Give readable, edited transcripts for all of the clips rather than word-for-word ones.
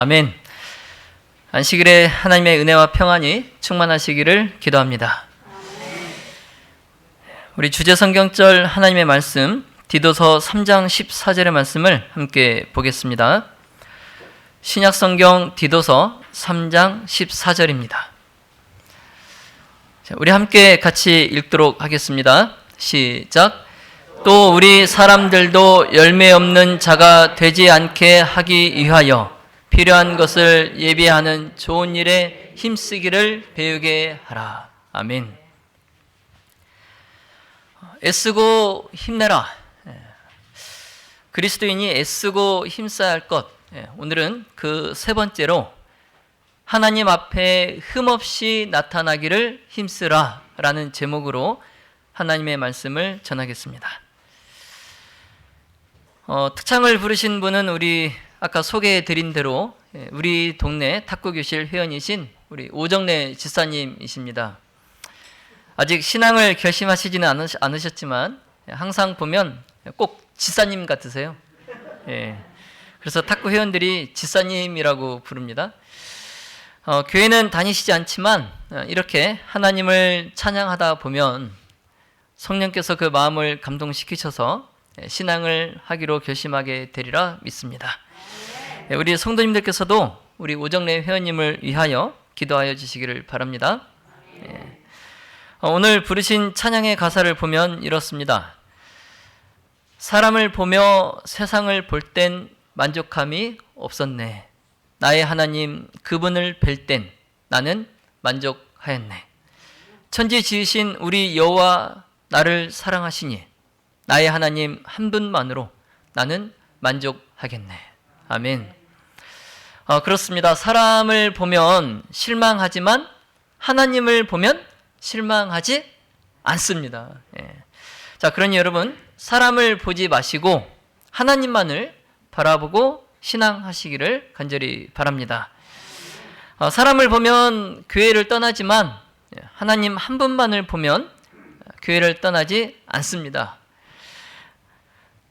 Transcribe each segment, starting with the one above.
아멘. 안식일에 하나님의 은혜와 평안이 충만하시기를 기도합니다. 우리 주제 성경절 하나님의 말씀 디도서 3장 14절의 말씀을 함께 보겠습니다. 신약 성경 디도서 3장 14절입니다. 우리 함께 같이 읽도록 하겠습니다. 시작. 또 우리 사람들도 열매 없는 자가 되지 않게 하기 위하여 필요한 것을 예비하는 좋은 일에 힘쓰기를 배우게 하라. 아멘. 애쓰고 힘내라. 그리스도인이 애쓰고 힘써야 할 것. 오늘은 그 세 번째로 하나님 앞에 흠없이 나타나기를 힘쓰라 라는 제목으로 하나님의 말씀을 전하겠습니다. 특창을 부르신 분은 우리 아까 소개해드린 대로 우리 동네 탁구교실 회원이신 우리 오정래 집사님이십니다. 아직 신앙을 결심하시지는 않으셨지만 항상 보면 꼭 집사님 같으세요. 그래서 탁구 회원들이 집사님이라고 부릅니다. 교회는 다니시지 않지만 이렇게 하나님을 찬양하다 보면 성령께서 그 마음을 감동시키셔서 신앙을 하기로 결심하게 되리라 믿습니다. 우리 성도님들께서도 우리 오정래 회원님을 위하여 기도하여 주시기를 바랍니다. 오늘 부르신 찬양의 가사를 보면 이렇습니다. 사람을 보며 세상을 볼 땐 만족함이 없었네. 나의 하나님 그분을 뵐 땐 나는 만족하였네. 천지 지으신 우리 여호와 나를 사랑하시니 나의 하나님 한 분만으로 나는 만족하겠네. 아멘. 그렇습니다. 사람을 보면 실망하지만 하나님을 보면 실망하지 않습니다. 자, 그러니 여러분 사람을 보지 마시고 하나님만을 바라보고 신앙하시기를 간절히 바랍니다. 사람을 보면 교회를 떠나지만 하나님 한 분만을 보면 교회를 떠나지 않습니다.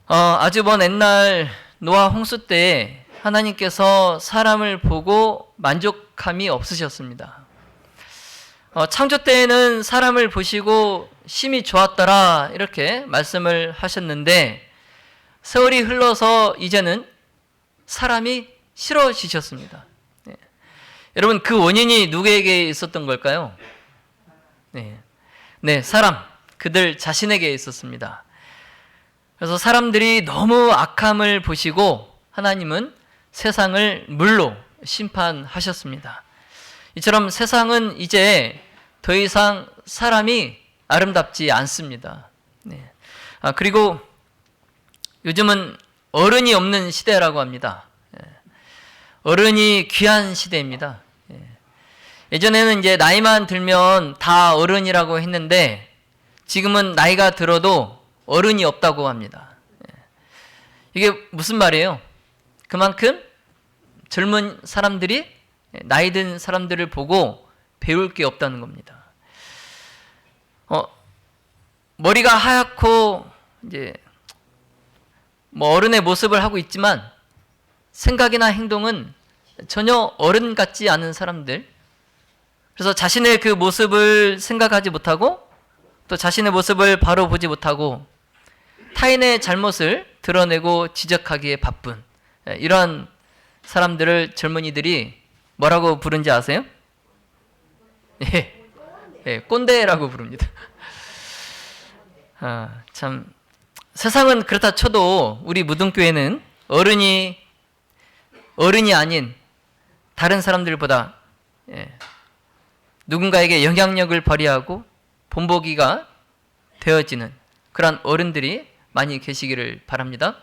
아주 먼 옛날 노아 홍수 때 하나님께서 사람을 보고 만족함이 없으셨습니다. 창조 때에는 사람을 보시고 심히 좋았더라 이렇게 말씀을 하셨는데 세월이 흘러서 이제는 사람이 싫어지셨습니다. 여러분 그 원인이 누구에게 있었던 걸까요? 사람, 그들 자신에게 있었습니다. 그래서 사람들이 너무 악함을 보시고 하나님은 세상을 물로 심판하셨습니다. 이처럼 세상은 이제 더 이상 사람이 아름답지 않습니다. 그리고 요즘은 어른이 없는 시대라고 합니다. 어른이 귀한 시대입니다. 예전에는 이제 나이만 들면 다 어른이라고 했는데 지금은 나이가 들어도 어른이 없다고 합니다. 이게 무슨 말이에요? 그만큼 젊은 사람들이 나이 든 사람들을 보고 배울 게 없다는 겁니다. 머리가 하얗고 이제 어른의 모습을 하고 있지만 생각이나 행동은 전혀 어른 같지 않은 사람들. 그래서 자신의 그 모습을 생각하지 못하고 또 자신의 모습을 바로 보지 못하고 타인의 잘못을 드러내고 지적하기에 바쁜 이러한 사람들을 젊은이들이 뭐라고 부른지 아세요? 꼰대라고 부릅니다. 참 세상은 그렇다 쳐도 우리 무등교회는 어른이 아닌 다른 사람들보다 누군가에게 영향력을 발휘하고 본보기가 되어지는 그런 어른들이 많이 계시기를 바랍니다.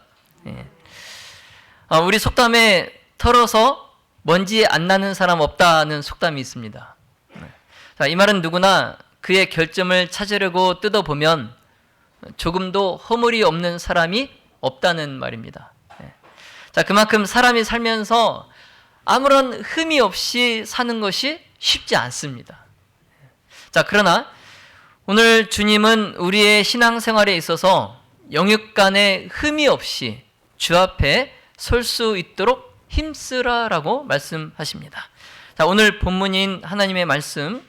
우리 속담에 털어서 먼지 안 나는 사람 없다는 속담이 있습니다. 자, 이 말은 누구나 그의 결점을 찾으려고 뜯어보면 조금도 허물이 없는 사람이 없다는 말입니다. 자, 그만큼 사람이 살면서 아무런 흠이 없이 사는 것이 쉽지 않습니다. 자, 그러나 오늘 주님은 우리의 신앙생활에 있어서 영육간에 흠이 없이 주 앞에 설 수 있도록 힘쓰라라고 말씀하십니다. 자, 오늘 본문인 하나님의 말씀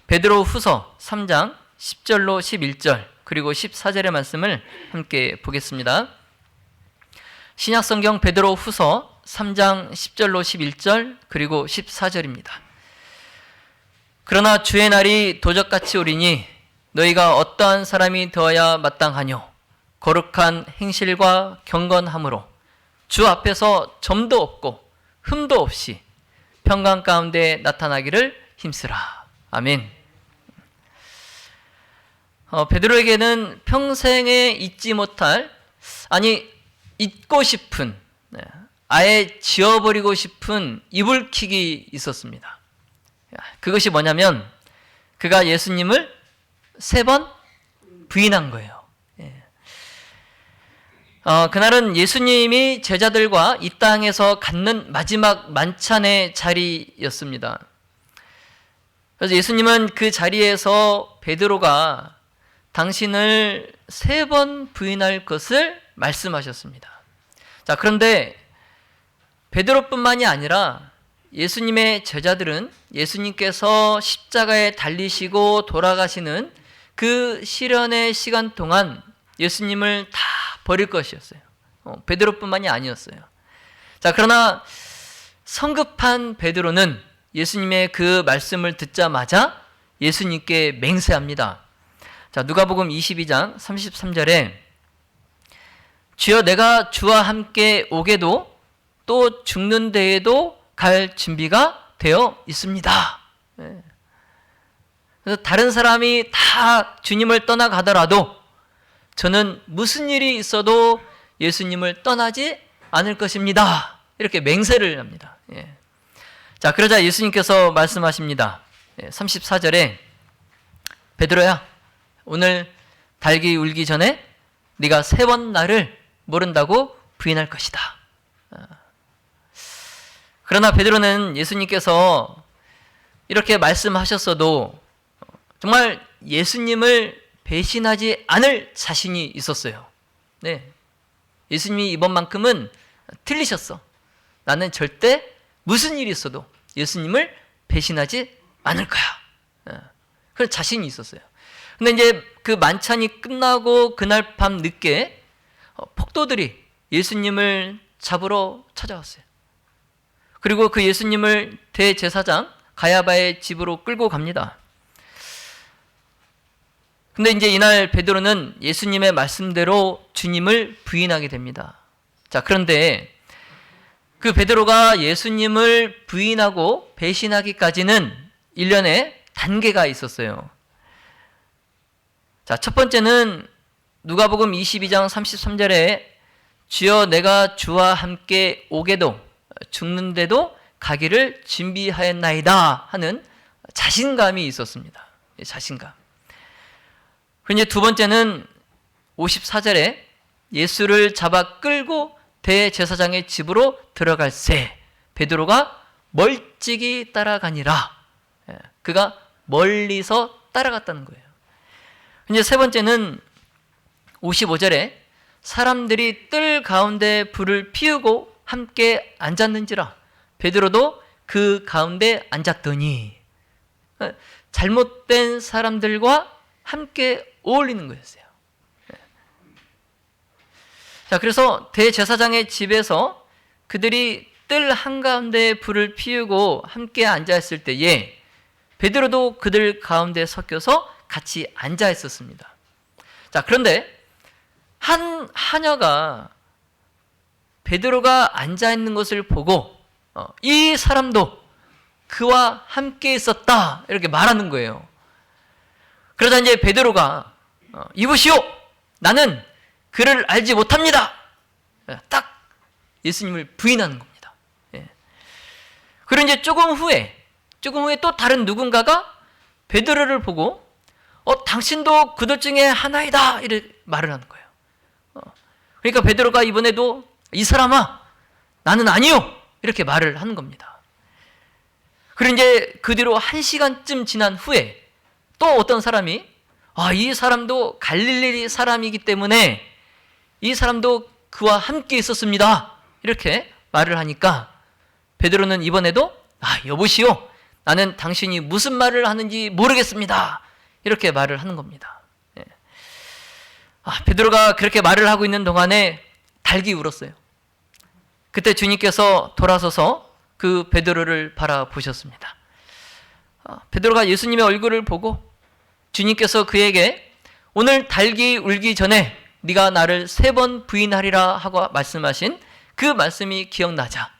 베드로 후서 3장 10절로 11절 그리고 14절의 말씀을 함께 보겠습니다. 신약성경 베드로 후서 3장 10절로 11절 그리고 14절입니다. 그러나 주의 날이 도적같이 오리니 너희가 어떠한 사람이 되어야 마땅하뇨? 거룩한 행실과 경건함으로 주 앞에서 점도 없고 흠도 없이 평강 가운데 나타나기를 힘쓰라. 아멘. 베드로에게는 평생에 잊지 못할, 아니 잊고 싶은, 아예 지워버리고 싶은 이불킥이 있었습니다. 그것이 뭐냐면 그가 예수님을 3번 부인한 거예요. 그날은 예수님이 제자들과 이 땅에서 갖는 마지막 만찬의 자리였습니다. 그래서 예수님은 그 자리에서 베드로가 당신을 3번 부인할 것을 말씀하셨습니다. 자, 그런데 베드로뿐만이 아니라 예수님의 제자들은 예수님께서 십자가에 달리시고 돌아가시는 그 시련의 시간 동안 예수님을 다 버릴 것이었어요. 베드로뿐만이 아니었어요. 자, 그러나 성급한 베드로는 예수님의 그 말씀을 듣자마자 예수님께 맹세합니다. 자, 누가복음 22장 33절에 주여 내가 주와 함께 오게도 또 죽는 데에도 갈 준비가 되어 있습니다. 그래서 다른 사람이 다 주님을 떠나가더라도 저는 무슨 일이 있어도 예수님을 떠나지 않을 것입니다. 이렇게 맹세를 합니다. 자, 그러자 예수님께서 말씀하십니다. 34절에 베드로야, 오늘 닭이 울기 전에 네가 3번 나를 모른다고 부인할 것이다. 그러나 베드로는 예수님께서 이렇게 말씀하셨어도 정말 예수님을 배신하지 않을 자신이 있었어요. 예수님이 이번만큼은 틀리셨어. 나는 절대 무슨 일이 있어도 예수님을 배신하지 않을 거야. 그런 자신이 있었어요. 근데 이제 그 만찬이 끝나고 그날 밤 늦게 폭도들이 예수님을 잡으러 찾아왔어요. 그리고 그 예수님을 대제사장 가야바의 집으로 끌고 갑니다. 근데 이제 이날 베드로는 예수님의 말씀대로 주님을 부인하게 됩니다. 자, 그런데 그 베드로가 예수님을 부인하고 배신하기까지는 일련의 단계가 있었어요. 자, 첫 번째는 누가복음 22장 33절에 주여 내가 주와 함께 오게도 죽는데도 가기를 준비하였나이다 하는 자신감이 있었습니다. 자신감. 그리고 이제 두 번째는 54절에 예수를 잡아 끌고 대제사장의 집으로 들어갈새 베드로가 멀찍이 따라가니라. 그가 멀리서 따라갔다는 거예요. 이제 세 번째는 55절에 사람들이 뜰 가운데 불을 피우고 함께 앉았는지라 베드로도 그 가운데 앉았더니 잘못된 사람들과 함께 어울리는 거였어요. 자, 그래서 대제사장의 집에서 그들이 뜰 한가운데 불을 피우고 함께 앉아 있을 때에 베드로도 그들 가운데 섞여서 같이 앉아 있었습니다. 자, 그런데 한 하녀가 베드로가 앉아 있는 것을 보고 이 사람도 그와 함께 있었다 이렇게 말하는 거예요. 그러자 이제 베드로가 이보시오, 나는 그를 알지 못합니다. 딱 예수님을 부인하는 겁니다. 그리고 이제 조금 후에 또 다른 누군가가 베드로를 보고 당신도 그들 중에 하나이다 이렇게 말을 하는 거예요. 그러니까 베드로가 이번에도 이 사람아 나는 아니요 이렇게 말을 하는 겁니다. 그리고 이제 그 뒤로 1시간쯤 지난 후에 또 어떤 사람이 이 사람도 갈릴리 사람이기 때문에 이 사람도 그와 함께 있었습니다 이렇게 말을 하니까 베드로는 이번에도 여보시오, 나는 당신이 무슨 말을 하는지 모르겠습니다, 이렇게 말을 하는 겁니다. 예. 베드로가 그렇게 말을 하고 있는 동안에 닭이 울었어요. 그때 주님께서 돌아서서 그 베드로를 바라보셨습니다. 베드로가 예수님의 얼굴을 보고 주님께서 그에게 오늘 닭이 울기 전에 네가 나를 3번 부인하리라 하고 말씀하신 그 말씀이 기억나자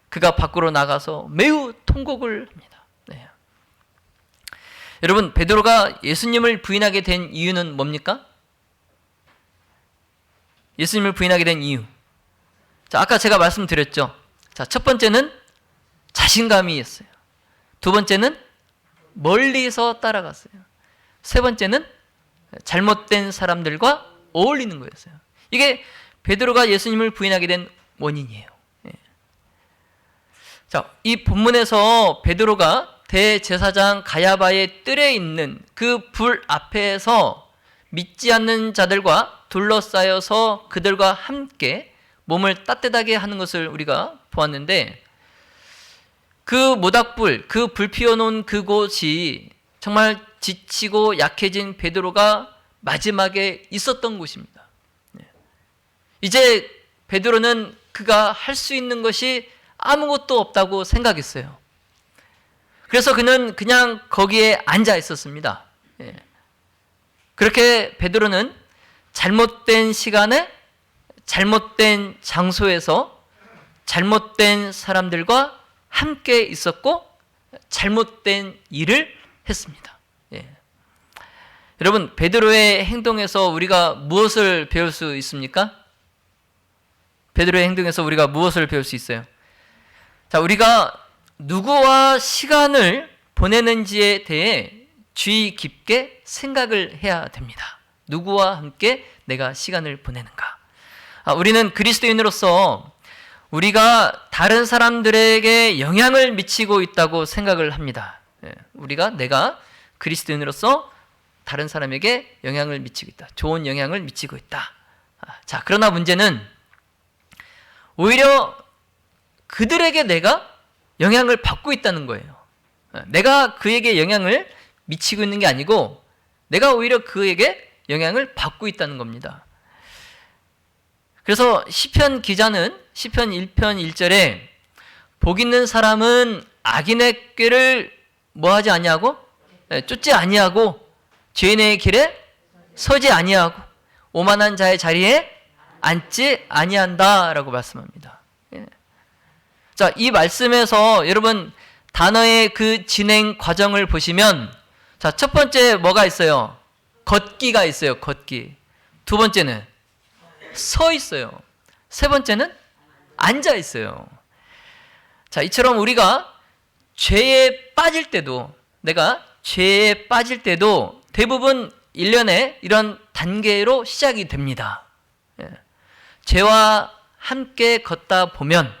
그가 밖으로 나가서 매우 통곡을 합니다. 네. 여러분, 베드로가 예수님을 부인하게 된 이유는 뭡니까? 예수님을 부인하게 된 이유. 자, 아까 제가 말씀드렸죠. 자, 첫 번째는 자신감이 있어요. 두 번째는 멀리서 따라갔어요. 세 번째는 잘못된 사람들과 어울리는 거였어요. 이게 베드로가 예수님을 부인하게 된 원인이에요. 예. 자, 이 본문에서 베드로가 대제사장 가야바의 뜰에 있는 그 불 앞에서 믿지 않는 자들과 둘러싸여서 그들과 함께 몸을 따뜻하게 하는 것을 우리가 보았는데, 그 모닥불, 그 불 피워놓은 그곳이 정말 지치고 약해진 베드로가 마지막에 있었던 곳입니다. 이제 베드로는 그가 할 수 있는 것이 아무것도 없다고 생각했어요. 그래서 그는 그냥 거기에 앉아 있었습니다. 그렇게 베드로는 잘못된 시간에 잘못된 장소에서 잘못된 사람들과 함께 있었고 잘못된 일을 했습니다. 여러분, 베드로의 행동에서 우리가 무엇을 배울 수 있습니까? 베드로의 행동에서 우리가 무엇을 배울 수 있어요? 자, 우리가 누구와 시간을 보내는지에 대해 주의 깊게 생각을 해야 됩니다. 누구와 함께 내가 시간을 보내는가? 우리는 그리스도인으로서 우리가 다른 사람들에게 영향을 미치고 있다고 생각을 합니다. 내가 그리스도인으로서 다른 사람에게 영향을 미치고 있다. 좋은 영향을 미치고 있다. 자, 그러나 문제는 오히려 그들에게 내가 영향을 받고 있다는 거예요. 내가 그에게 영향을 미치고 있는 게 아니고 내가 오히려 그에게 영향을 받고 있다는 겁니다. 그래서 시편 기자는 시편 1편 1절에 복 있는 사람은 악인의 꾀를 뭐하지 아니하고 쫓지 아니하고 죄인의 길에 서지 아니하고 오만한 자의 자리에 앉지 아니한다라고 말씀합니다. 자, 이 말씀에서 여러분 단어의 그 진행 과정을 보시면, 자, 첫 번째 뭐가 있어요? 걷기가 있어요. 걷기. 두 번째는 서 있어요. 세 번째는 앉아 있어요. 자, 이처럼 우리가 죄에 빠질 때도, 내가 죄에 빠질 때도 대부분 일련의 이런 단계로 시작이 됩니다. 죄와 함께 걷다 보면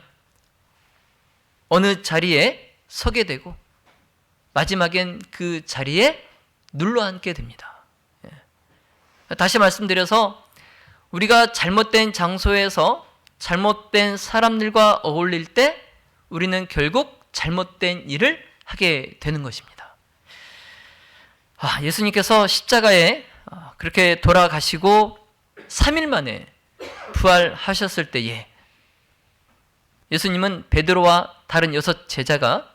어느 자리에 서게 되고 마지막엔 그 자리에 눌러앉게 됩니다. 다시 말씀드려서 우리가 잘못된 장소에서 잘못된 사람들과 어울릴 때 우리는 결국 잘못된 일을 하게 되는 것입니다. 예수님께서 십자가에 그렇게 돌아가시고 3일 만에 부활하셨을 때에 예수님은 베드로와 다른 6 제자가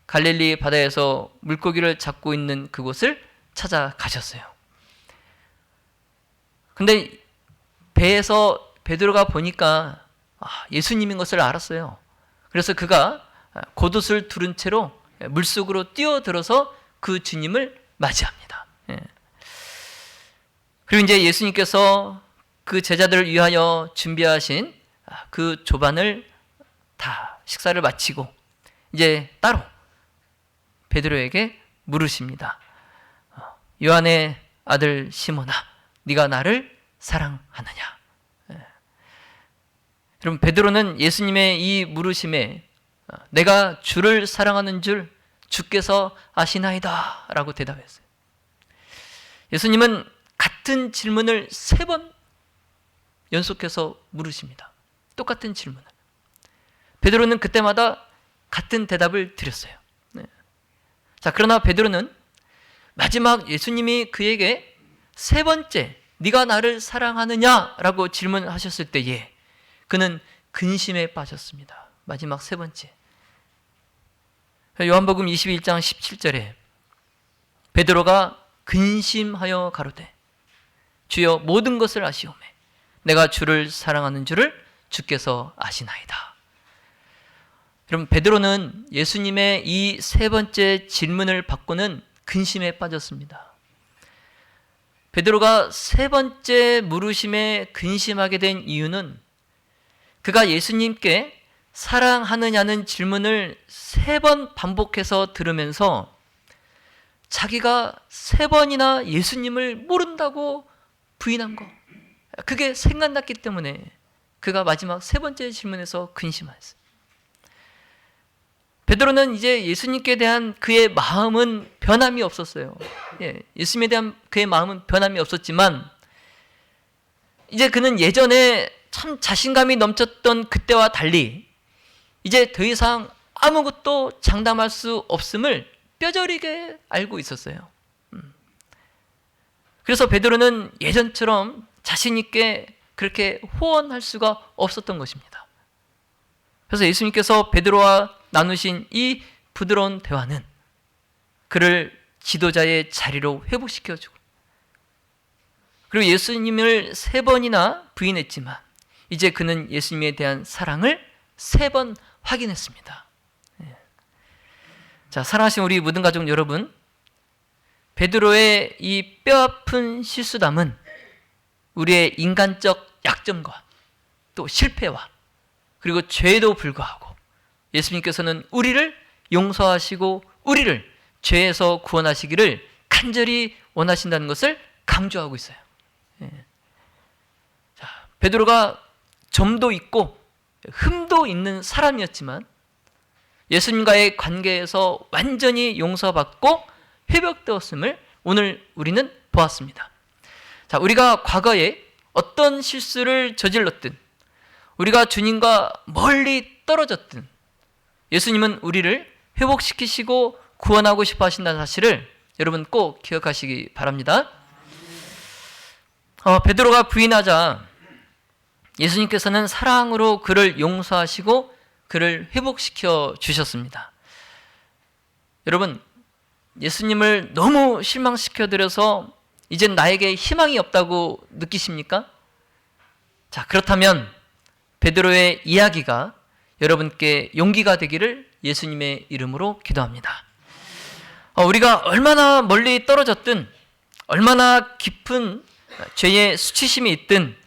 갈릴리 바다에서 물고기를 잡고 있는 그곳을 찾아가셨어요. 근데 배에서 베드로가 보니까 예수님인 것을 알았어요. 그래서 그가 겉옷을 두른 채로 물속으로 뛰어들어서 그 주님을 맞이합니다. 그리고 이제 예수님께서 그 제자들을 위하여 준비하신 그 조반을 다 식사를 마치고 이제 따로 베드로에게 물으십니다. 요한의 아들 시몬아, 네가 나를 사랑하느냐? 여러분, 베드로는 예수님의 이 물으심에 내가 주를 사랑하는 줄 주께서 아시나이다 라고 대답했어요. 예수님은 같은 질문을 3번 연속해서 물으십니다. 똑같은 질문을. 베드로는 그때마다 같은 대답을 드렸어요. 네. 자, 그러나 베드로는 마지막 예수님이 그에게 세 번째 네가 나를 사랑하느냐라고 질문하셨을 때에 그는 근심에 빠졌습니다. 마지막 세 번째. 요한복음 21장 17절에 베드로가 근심하여 가로되 주여 모든 것을 아시오매 내가 주를 사랑하는 줄을 주께서 아시나이다. 여러분, 베드로는 예수님의 이 세 번째 질문을 받고는 근심에 빠졌습니다. 베드로가 세 번째 물으심에 근심하게 된 이유는 그가 예수님께 사랑하느냐는 질문을 세 번 반복해서 들으면서 자기가 세 번이나 예수님을 모른다고 부인한 거, 그게 생각났기 때문에 그가 마지막 세 번째 질문에서 근심하였어요. 베드로는 이제 예수님께 대한 그의 마음은 변함이 없었어요. 예수님에 대한 그의 마음은 변함이 없었지만 이제 그는 예전에 참 자신감이 넘쳤던 그때와 달리 이제 더 이상 아무것도 장담할 수 없음을 뼈저리게 알고 있었어요. 그래서 베드로는 예전처럼 자신 있게 그렇게 호언할 수가 없었던 것입니다. 그래서 예수님께서 베드로와 나누신 이 부드러운 대화는 그를 지도자의 자리로 회복시켜주고 그리고 예수님을 세 번이나 부인했지만 이제 그는 예수님에 대한 사랑을 세 번 확인했습니다. 자, 사랑하신 우리 모든 가족 여러분, 베드로의 이 뼈아픈 실수담은 우리의 인간적 약점과 또 실패와 그리고 죄에도 불구하고 예수님께서는 우리를 용서하시고 우리를 죄에서 구원하시기를 간절히 원하신다는 것을 강조하고 있어요. 자, 베드로가 점도 있고 흠도 있는 사람이었지만 예수님과의 관계에서 완전히 용서받고 회복되었음을 오늘 우리는 보았습니다. 자, 우리가 과거에 어떤 실수를 저질렀든 우리가 주님과 멀리 떨어졌든 예수님은 우리를 회복시키시고 구원하고 싶어 하신다는 사실을 여러분 꼭 기억하시기 바랍니다. 베드로가 부인하자 예수님께서는 사랑으로 그를 용서하시고 그를 회복시켜 주셨습니다. 여러분, 예수님을 너무 실망시켜드려서 이젠 나에게 희망이 없다고 느끼십니까? 자, 그렇다면 베드로의 이야기가 여러분께 용기가 되기를 예수님의 이름으로 기도합니다. 우리가 얼마나 멀리 떨어졌든 얼마나 깊은 죄의 수치심이 있든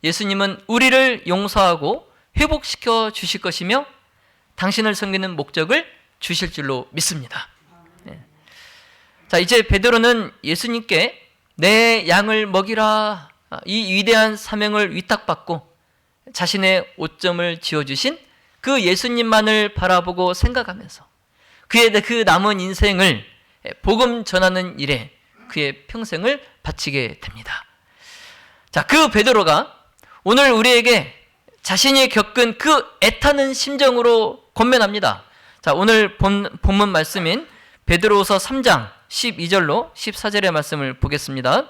예수님은 우리를 용서하고 회복시켜 주실 것이며 당신을 섬기는 목적을 주실 줄로 믿습니다. 자, 이제 베드로는 예수님께 내 양을 먹이라 이 위대한 사명을 위탁받고 자신의 오점을 지어주신 그 예수님만을 바라보고 생각하면서 그의 그 남은 인생을 복음 전하는 일에 그의 평생을 바치게 됩니다. 자, 그 베드로가 오늘 우리에게 자신이 겪은 그 애타는 심정으로 권면합니다. 자, 오늘 본문 말씀인 베드로후서 3장 12절로 14절의 말씀을 보겠습니다.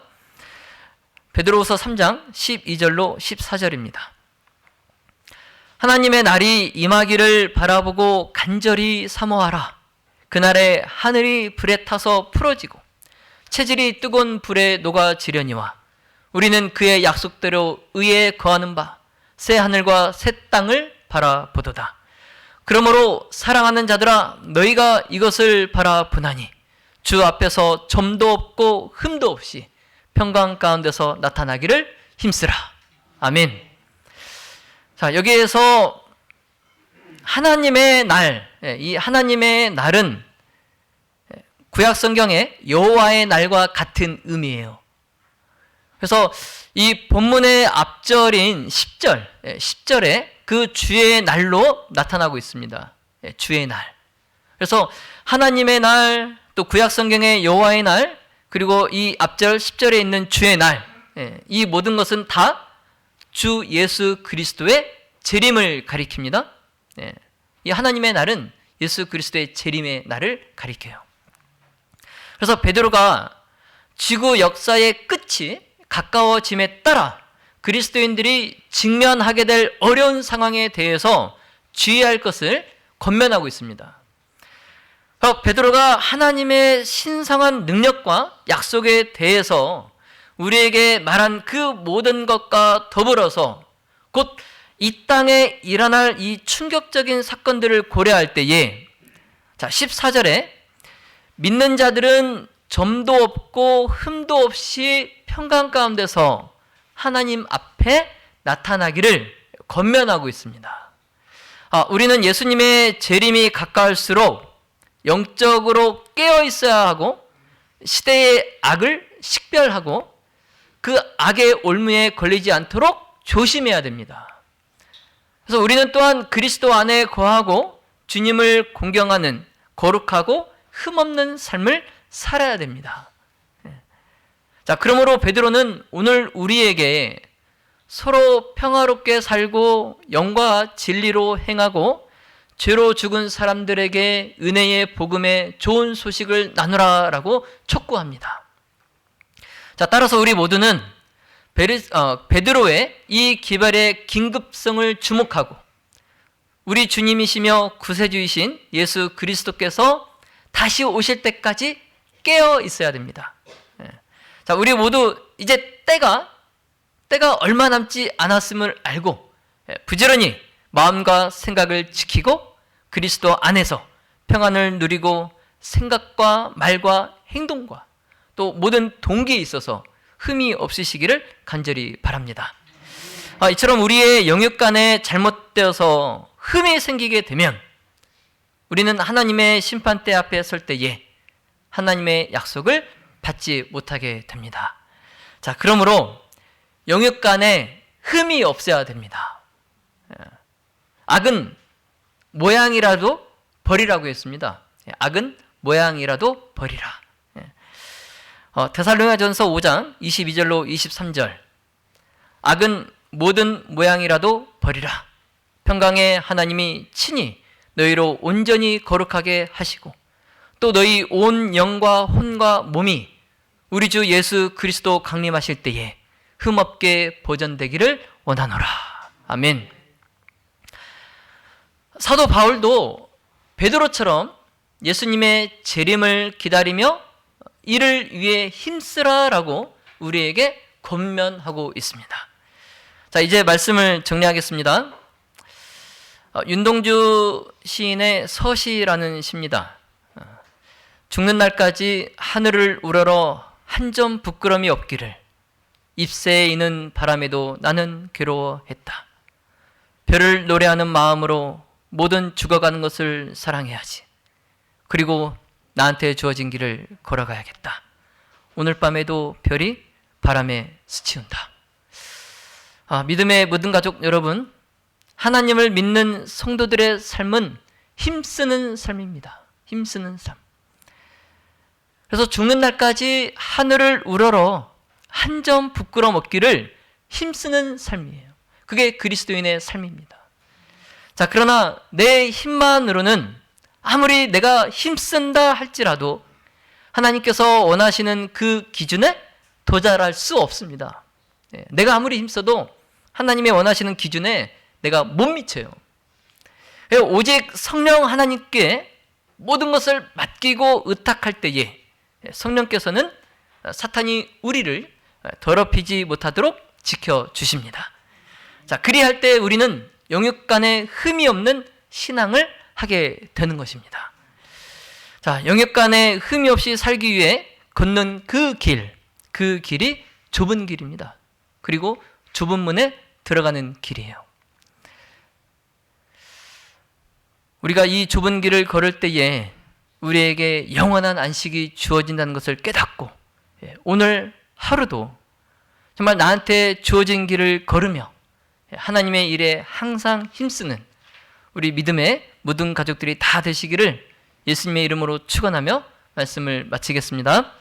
베드로후서 3장 12절로 14절입니다. 하나님의 날이 임하기를 바라보고 간절히 사모하라. 그날에 하늘이 불에 타서 풀어지고 체질이 뜨거운 불에 녹아지려니와 우리는 그의 약속대로 의에 거하는 바 새 하늘과 새 땅을 바라보도다. 그러므로 사랑하는 자들아 너희가 이것을 바라보나니 주 앞에서 점도 없고 흠도 없이 평강 가운데서 나타나기를 힘쓰라. 아멘. 자, 여기에서 하나님의 날, 이 하나님의 날은 구약 성경의 여호와의 날과 같은 의미예요. 그래서 이 본문의 앞절인 10절에 그 주의 날로 나타나고 있습니다. 주의 날. 그래서 하나님의 날, 또 구약 성경의 여호와의 날, 그리고 이 앞절 10절에 있는 주의 날, 이 모든 것은 다 주 예수 그리스도의 재림을 가리킵니다. 이 하나님의 날은 예수 그리스도의 재림의 날을 가리켜요. 그래서 베드로가 지구 역사의 끝이 가까워짐에 따라 그리스도인들이 직면하게 될 어려운 상황에 대해서 주의할 것을 권면하고 있습니다. 베드로가 하나님의 신성한 능력과 약속에 대해서 우리에게 말한 그 모든 것과 더불어서 곧 이 땅에 일어날 이 충격적인 사건들을 고려할 때에 14절에 믿는 자들은 점도 없고 흠도 없이 평강 가운데서 하나님 앞에 나타나기를 권면하고 있습니다. 우리는 예수님의 재림이 가까울수록 영적으로 깨어 있어야 하고 시대의 악을 식별하고 그 악의 올무에 걸리지 않도록 조심해야 됩니다. 그래서 우리는 또한 그리스도 안에 거하고 주님을 공경하는 거룩하고 흠없는 삶을 살아야 됩니다. 그러므로 베드로는 오늘 우리에게 서로 평화롭게 살고 영과 진리로 행하고 죄로 죽은 사람들에게 은혜의 복음의 좋은 소식을 나누라라고 촉구합니다. 따라서 우리 모두는 베드로의 이 기별의 긴급성을 주목하고 우리 주님이시며 구세주이신 예수 그리스도께서 다시 오실 때까지 깨어 있어야 됩니다. 우리 모두 이제 때가 얼마 남지 않았음을 알고 부지런히 마음과 생각을 지키고 그리스도 안에서 평안을 누리고 생각과 말과 행동과 또 모든 동기에 있어서 흠이 없으시기를 간절히 바랍니다. 이처럼 우리의 영육간에 잘못되어서 흠이 생기게 되면 우리는 하나님의 심판대 앞에 설 때에 하나님의 약속을 받지 못하게 됩니다. 그러므로 영육간에 흠이 없어야 됩니다. 악은 모양이라도 버리라고 했습니다. 악은 모양이라도 버리라. 데살로니가전서 5장 22절로 23절 악은 모든 모양이라도 버리라. 평강의 하나님이 친히 너희로 온전히 거룩하게 하시고 또 너희 온 영과 혼과 몸이 우리 주 예수 그리스도 강림하실 때에 흠없게 보존되기를 원하노라. 아멘. 사도 바울도 베드로처럼 예수님의 재림을 기다리며 이를 위해 힘쓰라라고 우리에게 권면하고 있습니다. 이제 말씀을 정리하겠습니다. 윤동주 시인의 서시라는 시입니다. 죽는 날까지 하늘을 우러러 한 점 부끄럼이 없기를 잎새에 이는 바람에도 나는 괴로워했다. 별을 노래하는 마음으로 모든 죽어가는 것을 사랑해야지. 그리고 나한테 주어진 길을 걸어가야겠다. 오늘 밤에도 별이 바람에 스치운다. 믿음의 모든 가족 여러분, 하나님을 믿는 성도들의 삶은 힘쓰는 삶입니다. 힘쓰는 삶. 그래서 죽는 날까지 하늘을 우러러 한 점 부끄럼 없기를 힘쓰는 삶이에요. 그게 그리스도인의 삶입니다. 그러나 내 힘만으로는 아무리 내가 힘쓴다 할지라도 하나님께서 원하시는 그 기준에 도달할 수 없습니다. 내가 아무리 힘써도 하나님의 원하시는 기준에 내가 못 미쳐요. 오직 성령 하나님께 모든 것을 맡기고 의탁할 때에 성령께서는 사탄이 우리를 더럽히지 못하도록 지켜주십니다. 그리할 때 우리는 영육간에 흠이 없는 신앙을 하게 되는 것입니다. 영육간에 흠이 없이 살기 위해 걷는 그 길이 좁은 길입니다. 그리고 좁은 문에 들어가는 길이에요. 우리가 이 좁은 길을 걸을 때에 우리에게 영원한 안식이 주어진다는 것을 깨닫고 오늘 하루도 정말 나한테 주어진 길을 걸으며 하나님의 일에 항상 힘쓰는 우리 믿음의 모든 가족들이 다 되시기를 예수님의 이름으로 축원하며 말씀을 마치겠습니다.